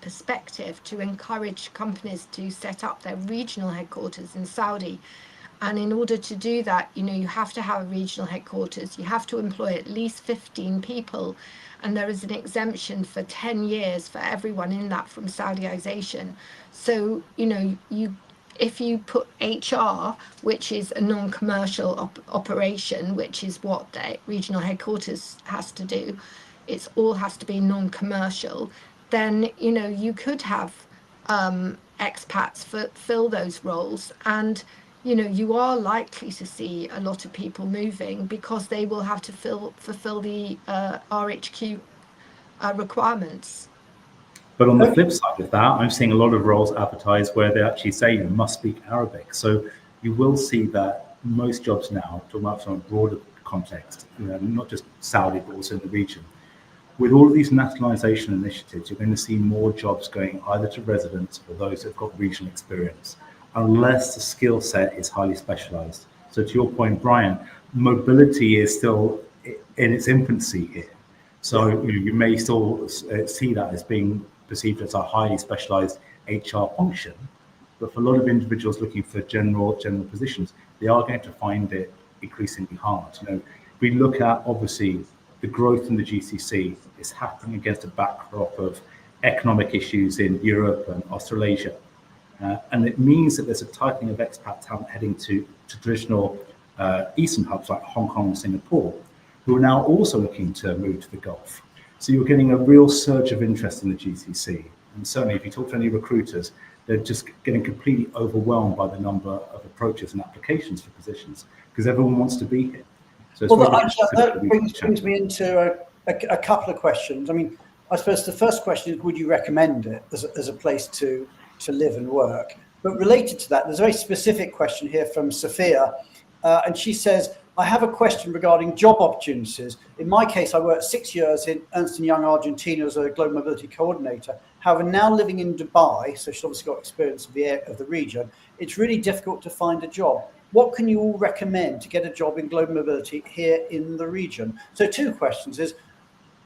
perspective to encourage companies to set up their regional headquarters in Saudi. And in order to do that, you have to have a regional headquarters. You have to employ at least 15 people. And there is an exemption for 10 years for everyone in that from Saudiization. So, if you put HR, which is a non-commercial operation, which is what the regional headquarters has to do, it's all has to be non-commercial, then, you could have expats fill those roles. And you are likely to see a lot of people moving because they will have to fulfill the RHQ requirements. But on the flip side of that, I'm seeing a lot of roles advertised where they actually say you must speak Arabic. So you will see that most jobs now, talking about from a broader context, not just Saudi, but also in the region, with all of these nationalisation initiatives, you're going to see more jobs going either to residents or those who've got regional experience, unless the skill set is highly specialised. So to your point, Brian, mobility is still in its infancy here. So you may still see that as being perceived as a highly specialised HR function, but for a lot of individuals looking for general positions, they are going to find it increasingly hard. We look at, obviously, the growth in the GCC is happening against a backdrop of economic issues in Europe and Australasia. And it means that there's a tightening of expat talent heading to traditional eastern hubs like Hong Kong and Singapore, who are now also looking to move to the Gulf. So you're getting a real surge of interest in the GCC. And certainly if you talk to any recruiters, they're just getting completely overwhelmed by the number of approaches and applications for positions because everyone wants to be here. So it's that brings me into a couple of questions. I mean, I suppose the first question is, would you recommend it as a place to live and work? But related to that, there's a very specific question here from Sophia, and she says, I have a question regarding job opportunities. In my case, I worked 6 years in Ernst & Young Argentina as a global mobility coordinator. However, now living in Dubai, so she's obviously got experience of the region, it's really difficult to find a job. What can you all recommend to get a job in global mobility here in the region? So 2 questions is,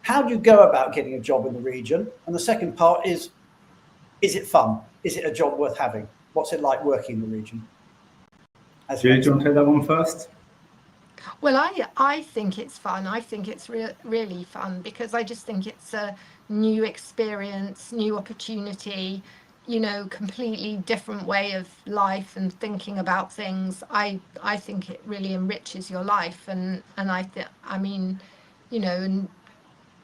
how do you go about getting a job in the region? And the second part is it fun? Is it a job worth having? What's it like working in the region? Julie, do you want to take that one first? Well, I think it's fun. I think it's really fun because I just think it's a new experience, new opportunity, you know, completely different way of life and thinking about things. I think it really enriches your life, and I mean, you know, and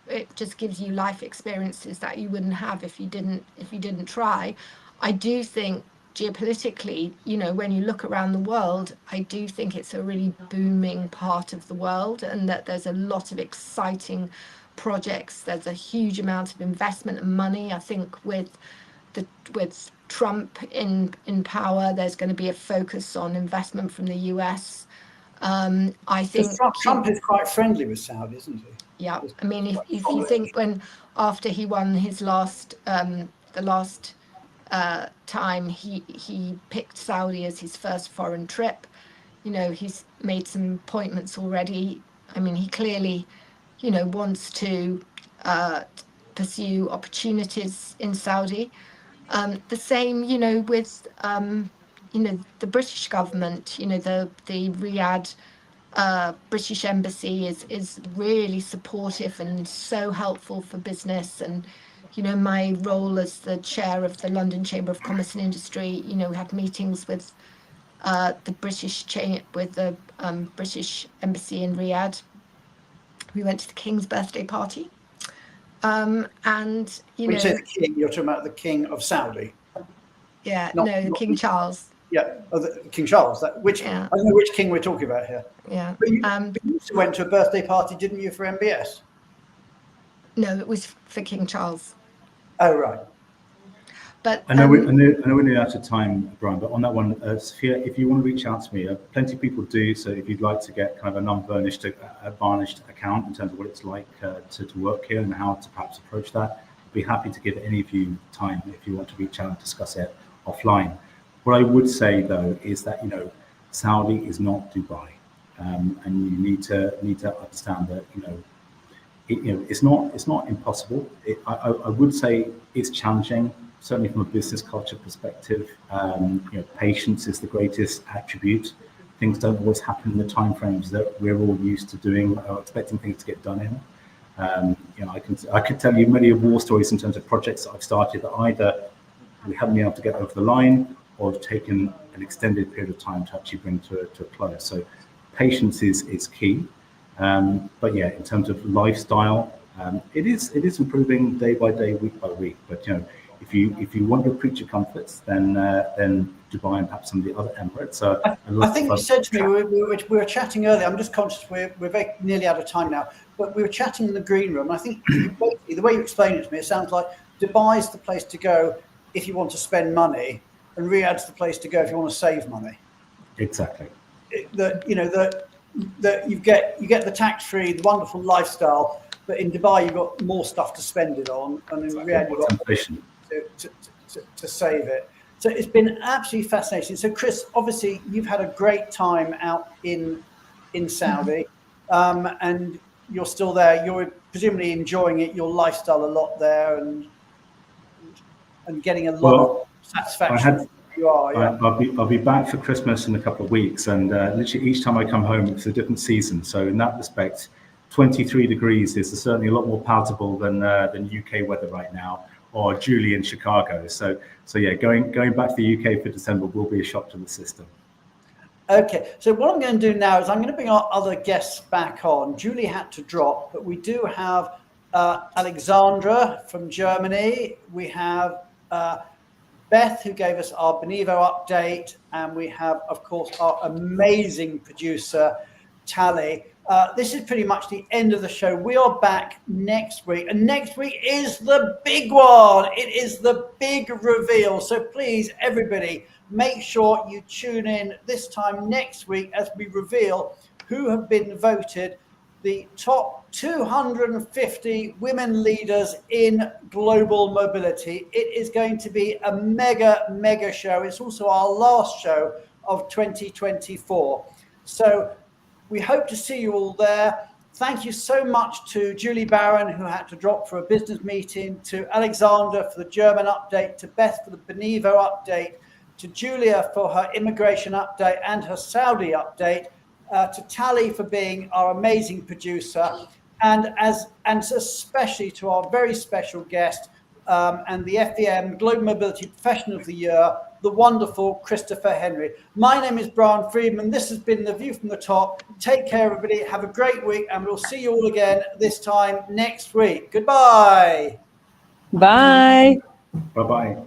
it just gives you life experiences that you wouldn't have if you didn't try. I do think geopolitically, you know, when you look around the world, I do think it's a really booming part of the world, and that there's a lot of exciting projects. There's a huge amount of investment and money. I think with Trump in power, there's going to be a focus on investment from the US. I think Trump is quite friendly with Saudi, isn't he? Yeah, I mean, if you think after he won his last the last time he picked Saudi as his first foreign trip, you know, he's made some appointments already. I mean, he clearly, you know, wants to pursue opportunities in Saudi. The same, you know, with you know, the British government, you know, the Riyadh British embassy is really supportive and so helpful for business. And you know, my role as the chair of the London Chamber of Commerce and Industry, you know, we had meetings with the British British embassy in Riyadh. We went to the King's birthday party, and you know, when you say the King, you're talking about the King of Saudi. Yeah, no, King Charles. Yeah, King Charles. I don't know which king we're talking about here. Yeah. But you also went to a birthday party, didn't you, for MBS? No, it was for King Charles. Oh, right. But I know we're nearly out of time, Brian, but on that one, Sophia, if you want to reach out to me, plenty of people do. So if you'd like to get kind of a non-varnished, varnished account in terms of what it's like to work here and how to perhaps approach that, I'd be happy to give any of you time if you want to reach out and discuss it offline. What I would say though is that, you know, Saudi is not Dubai, and you need to understand that, you know, it's not impossible. I would say it's challenging, certainly from a business culture perspective. You know, patience is the greatest attribute. Things don't always happen in the timeframes that we're all used to doing or expecting things to get done in. You know, I could tell you many war stories in terms of projects that I've started that either we haven't been able to get over the line or have taken an extended period of time to actually bring to a close. So patience is key. But yeah, in terms of lifestyle, it is improving day by day, week by week. But you know, if you want your creature comforts, then Dubai and perhaps some of the other Emirates are. I think you said to me we were chatting earlier. I'm just conscious we're very nearly out of time now. But we were chatting in the green room. I think the way you explained it to me, it sounds like Dubai's the place to go if you want to spend money, and Riyadh's the place to go if you want to save money. Exactly. That you get the tax-free, the wonderful lifestyle, but in Dubai you've got more stuff to spend it on, and in Riyadh you've got to save it. So it's been absolutely fascinating. So Chris, obviously you've had a great time out in Saudi, and you're still there. You're presumably enjoying it, your lifestyle a lot there, and getting a lot of satisfaction. I'll be back for Christmas in a couple of weeks, and literally each time I come home, it's a different season. So in that respect, 23 degrees is certainly a lot more palatable than UK weather right now, or Julie in Chicago. So yeah, going back to the UK for December will be a shock to the system. Okay, so what I'm going to do now is I'm going to bring our other guests back on. Julie had to drop, but we do have Alexandra from Germany. We have Beth, who gave us our Benevo update, and we have, of course, our amazing producer, Tally. This is pretty much the end of the show. We are back next week, and next week is the big one. It is the big reveal. So please, everybody, make sure you tune in this time next week as we reveal who have been voted the top 250 women leaders in global mobility. It is going to be a mega show. It's also our last show of 2024. So we hope to see you all there. Thank you so much to Julie Barron, who had to drop for a business meeting, to Alexander for the German update, to Beth for the Benevo update, to Julia for her immigration update and her Saudi update, to Tally for being our amazing producer, and especially to our very special guest and the FEM Global Mobility Professional of the Year, the wonderful Christopher Henry. My name is Brian Friedman. This has been The View from the Top. Take care, everybody. Have a great week, and we'll see you all again this time next week. Goodbye. Bye. Bye-bye.